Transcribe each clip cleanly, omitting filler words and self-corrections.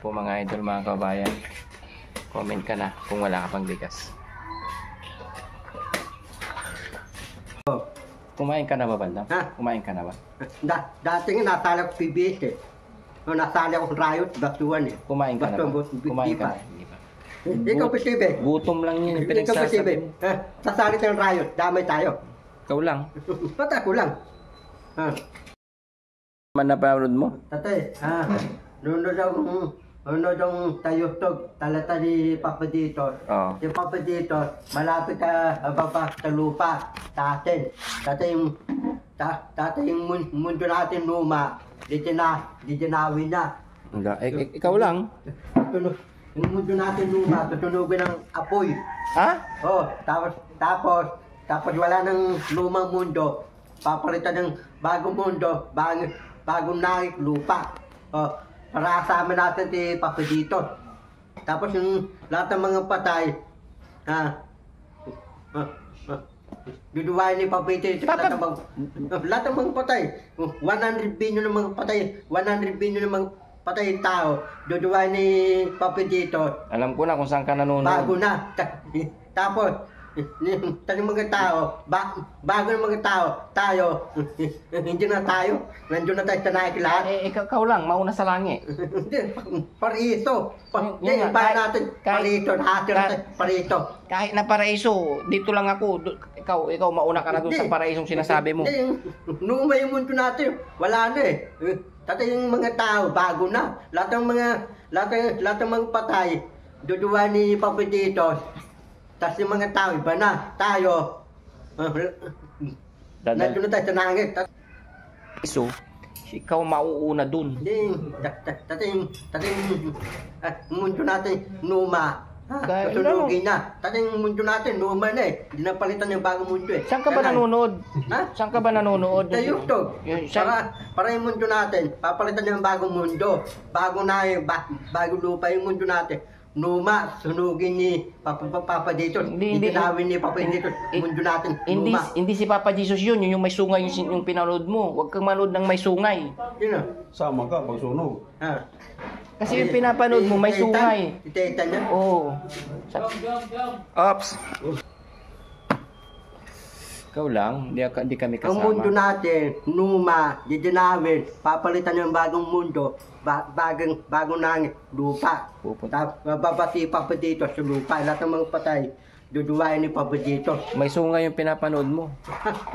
po mga idol, mga kabayan. Comment ka na kung wala ka pang bigas. Kumain ka na ba, Bandam? Ha? Kumain ka na ba? Dati nga nasali ako PBS eh. Nung nasali ako riot, batuan eh. Kumain ka na ba? Kumain ka na? Hindi pa. Ikaw posible. Gutom lang yun. Ikaw posible. Sasali ng riot, damay tayo. Ikaw lang. Ba't ako lang? Man napanood mo? Tatay, nunod ang tayutog, talata ni Papa Dito. Oo. Si Papa Dito, malapit ka baba sa lupa, sa atin. Tatay yung mundo natin luma, di dinawin na. Ikaw lang? Yung mundo natin luma, tutunugin ng apoy. Ha? Oh, tapos wala ng lumang mundo. Papalitan ng bagong mundo, bagong naik lupa. Oh, para kasama natin si Papa Dito. Tapos yung lahat ng mga patay, duduwain ni Papa Dito. Lahat ng mga patay, 100 billion ng mga patay, 100 billion ng mga patay tao, duduwain ni Papa Dito. Alam ko na kung saan ka nanonood. Bago na. Tapos, tayong mga tao, bago ng mga tao, tayo, hindi na tayo, nandun na tayo sa naik lahat. Ikaw lang, mauna sa langit. Hindi, paraiso. Yun nga, Iba natin, paraiso, paraiso. Kahit na paraiso, dito lang ako. Ikaw mauna ka na doon sa paraisong sinasabi mo. Hindi, nung may mundo natin, wala na eh. Tatay yung mga tao, bago na. Lahat ng mga patay, duduwa ni Papa Dito. Tapos yung mga tao, iba na. Tayo, nandun na tayo sa langit. So, ikaw mauuna dun. Hindi, tatay yung mundo natin, luma. Kasunugin na. Tatay yung mundo natin, luma na eh. Hindi na palitan yung bagong mundo eh. Saan ka ba nanonood? Ha? Saan ka ba nanonood? Sa YouTube. Para yung mundo natin, papalitan yung bagong mundo. Bago na yung bagong lupa yung mundo natin. Luma, sunugin ni Papa Dito. Itinawin ni Papa Dito mundo natin. Hindi si Papa Jesus yun yung may sungay yung pinanood mo. Huwag kang manood ng may sungay. Yun o. Sama ka pag sunog. Kasi yung pinapanood mo may sungay. Itetan niya? Oo. Ops. Ikaw lang, hindi kami kasama. Ang mundo natin, luma, didinawin, papalitan yung bagong mundo, bagong langit, lupa. Babati Papa Dito sa lupa, lahat ng mga patay, duduwain ni Papa Dito. May sungay yung pinapanood mo.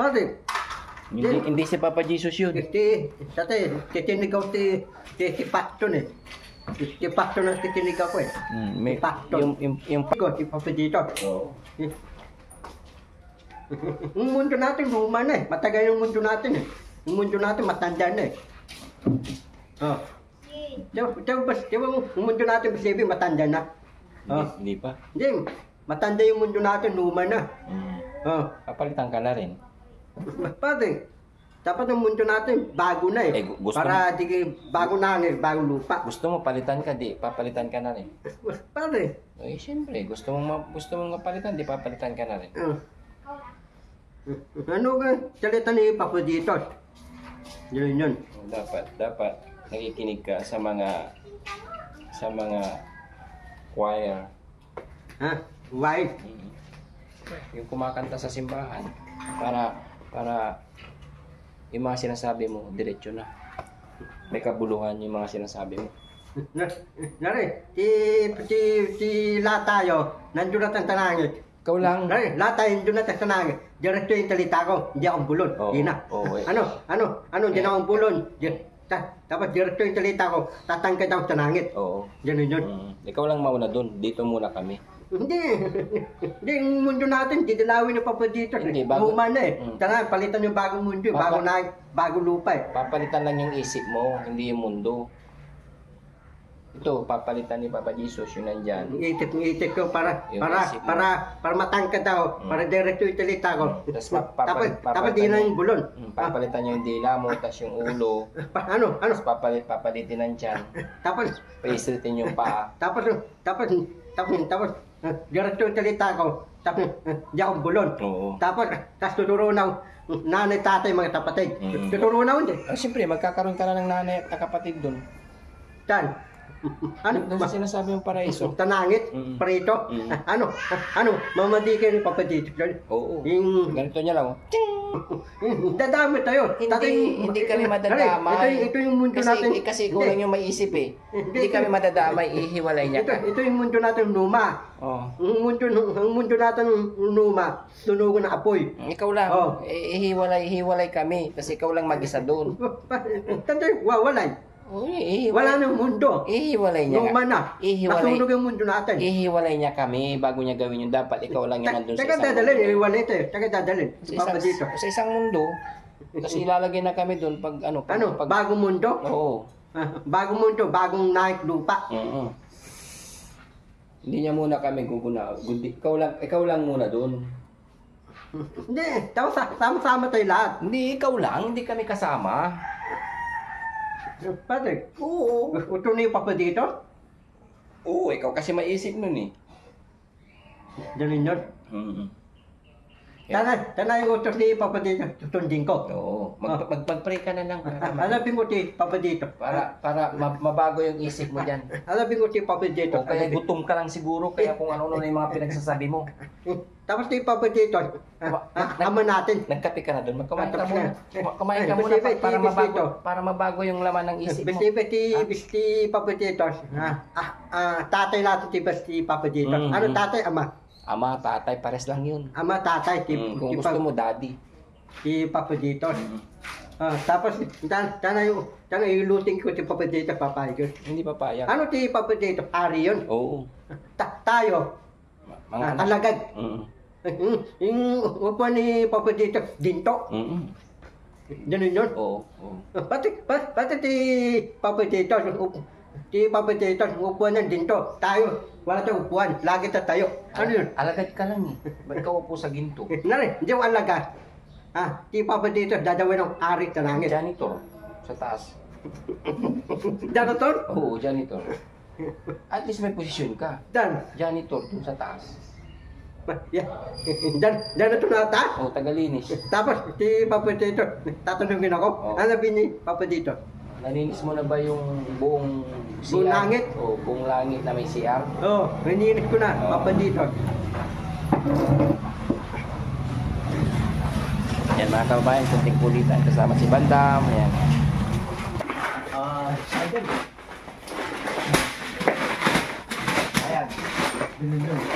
Bakit? Hindi si Papa Jesus yun. Titinig ako si Paston eh. Si Paston ang titinig ako eh. Si Paston. Si Papa Dito. Yung mundo natin, luma na eh. Matagal yung mundo natin eh. Yung mundo natin, matanda na eh. Diba yung mundo natin, Pasibi, matanda na? Hindi pa. Hindi, matanda yung mundo natin, luma na. Papalitan ka na rin. Pwede. Dapat yung mundo natin, bago na eh. Para bago na eh, bagong lupa. Gusto mo palitan ka, di papalitan ka na rin. Pwede. Siyempre, gusto mong mapalitan, di papalitan ka na rin. Ano ka? Salita ni Papa Dito. Yun. Dapat nakikinig ka sa mga choir. Why? Yung kumakanta sa simbahan para yung mga sinasabi mo diretso na. May kabuluhan yung mga sinasabi mo. Nari, si Latayo, nandun na ang tanangit. Ikaw lang. Latayo, nandun na ang tanangit. Diretso yung talita ko, hindi akong bulon. Hindi na. Hindi na akong bulon. Tapos diretso yung talita ko, tatangkad ako sa langit. Oo. Yun. Ikaw lang mauna dun. Dito muna kami. Hindi, yung mundo natin, didilawin na Papa Dito. Luma na eh. Tara, palitan yung bagong mundo, bagong lupa eh. Papalitan lang yung isip mo, hindi yung mundo. Ito, papalitan ni Papa Jesus, yun nandyan. Itik ko para matangkad ako, para diretso yung talita ko. Tapos di na yung bulon. Papalitan niya yung dila mo, tapos yung ulo. Tapos papalitin ng tiyan. Tapos paisritin yung paa. Tapos diretso yung talita ko. Tapos di akong bulon. Tapos tuturunan nanay, tatay, mga kapatid. Tuturunan ko din. Siyempre, magkakaroon ka na ng nanay at kapatid dun. Saan? Doon sa sinasabi yung paraiso. Tanangit, Mm. prito. Mm. Ano, mamadi kayo ni Papa dito. Oo. Yung, Ganito niya lang. Oh. dadami tayo. Hindi kami madadamay. Ito yung mundo natin. Kasi kulang yung maiisip eh. Hindi kami madadamay, ihiwalay niya. Ito yung mundo natin luma. Oh. Ang mundo natin luma, tunugan ng apoy. Ikaw lang, Oh. ihiwalay kami. Kasi ikaw lang mag-isa doon. Tanday, wawalay. Oh, Wala nang mundo. Ihiwalay niya. Luma na. Ihiwalay. Nasunog yung mundo natin. Ihiwalay niya kami bago niya gawin yun. Dapat ikaw lang yung nandun sa Taga isang dadalhin, mundo. iwalay ito. Taga dadalhin. Papa dito. Sa isang mundo. Kasi ilalagay na kami doon pag ano. Pag, Bagong mundo? Oo. Bagong mundo, bagong naik lupa. Oo. Hindi niya muna kami guguna. Ikaw lang muna doon. Hindi, sama-sama tayo lahat. Hindi, ikaw lang. Hindi kami kasama. Pati, Oo. ito na yung Papa dito? Oo, ikaw kasi maisip nun eh. Dalhin yun. Tana yung utos ni Papa dito, tutundin ko. Oo. Mag-pray ka na lang. Alapin ko si Papa dito. Para mabago yung isip mo dyan. Alapin ko si Papa dito. O kaya gutom ka lang siguro, kaya kung ano na yung mga pinagsasabi mo. Tapos si Papa dito, ama natin. Nagkape ka na doon, magkumain ka muna. Tapos Kumain ka muna para mabago yung laman ng isip mo. Besti Papa dito. Tatay natin si Papa dito. Ano tatay, ama? Ama, tatay, pares lang yun. Ama, tatay. Kung gusto mo, daddy. Si Papa dito. Tapos, tana yung luting ko si Papa dito, papayag yun. Hindi papayag. Ano si Papa dito? Ari yun. Oo. Tayo, Mga anak. alagad. Mm. Yung upuan ni Papa dito, dinto. Ganun yun. Oo. Pati si Papa dito, upuan ng dinto. Tayo, wala tayong upuan. Lagi tayo. Ano yun? Alagad ka lang eh. Ba't ka upo sa ginto? Nari, hindi mo alaga. Si Papa dito, dadawin ng ari sa langit. Janitor. Sa taas. Janitor? Oo, janitor. At least may posisyon ka. Dan. Janitor dun sa taas. Janitor na taas? Oo, tagalinis. Tapos, si Papa dito, tatanungin ako. Oh. Ano sabi ni Papa dito? Nalinis mo na ba yung buong Buong langit? Oo, buong langit na may CR? Oo, nininis ko na, Oh. Papa dito. Yan mga kababayan, kunting kulitan kasama si Bandam. Yan. Ayan.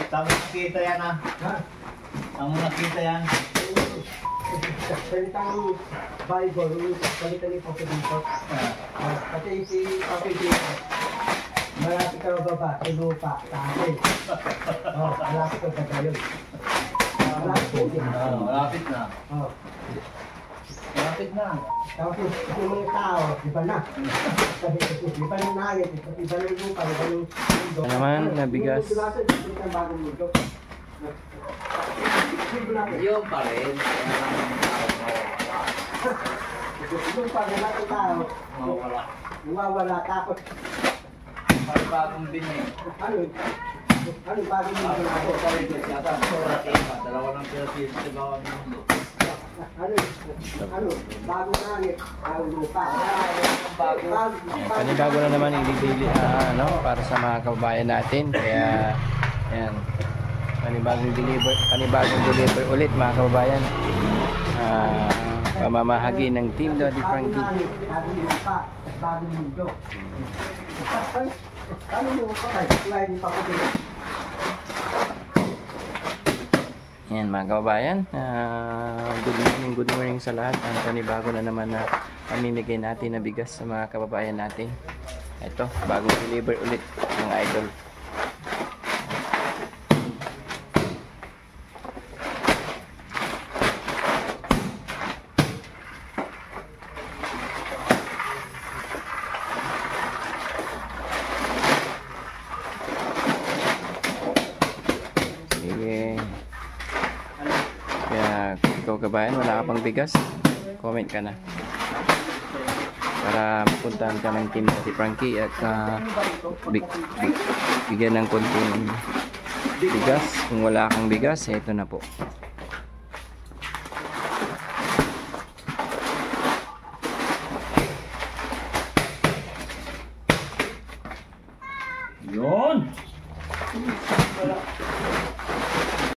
Tama nakita yan ah. Tama nakita yan. Salitang Bible, salita ni Papa dito. Kasi si Papa dito, malapit ka baba, sa lupa, sa akin. Malapit ka sa gayon. Malapit ko din. Malapit na. Malapit na. Tapos yung mga tao, iba na. Iba ng langit, iba ng lupa, iba ng mundo. Ano naman, nabigas. Yung mundo natin, ito ang bagong mundo. Yung pa rin. Yung pag natin tao, Mawala. nawawala, tapos Bagong binig. ano bagong mundo natin? Ako pa rin yata. Dalawa ng Pilipinas sa bawang mundo. Bagong langit, bagong lupa. Panibago na naman ibibili para sa mga kababayan natin. Kaya yan. Panibagong deliver ulit mga kababayan. Pamamahagi ng Team Daddy Frankie. Bagong lupa, bagong mundo. Ano mo patay? Kumain ni Papa dito. Yan mga kababayan. Good morning sa lahat. Ang panibago na naman na pamimigay natin na bigas sa mga kababayan natin. Ito, bagong deliver ulit ng idol. Sige. Kaya kung ikaw kabayan, wala ka pang bigas, comment ka na. Para mapuntahan ka ng Team Daddy Frankie at bigyan ng konting bigas. Kung wala kang bigas, ito na po. Yun!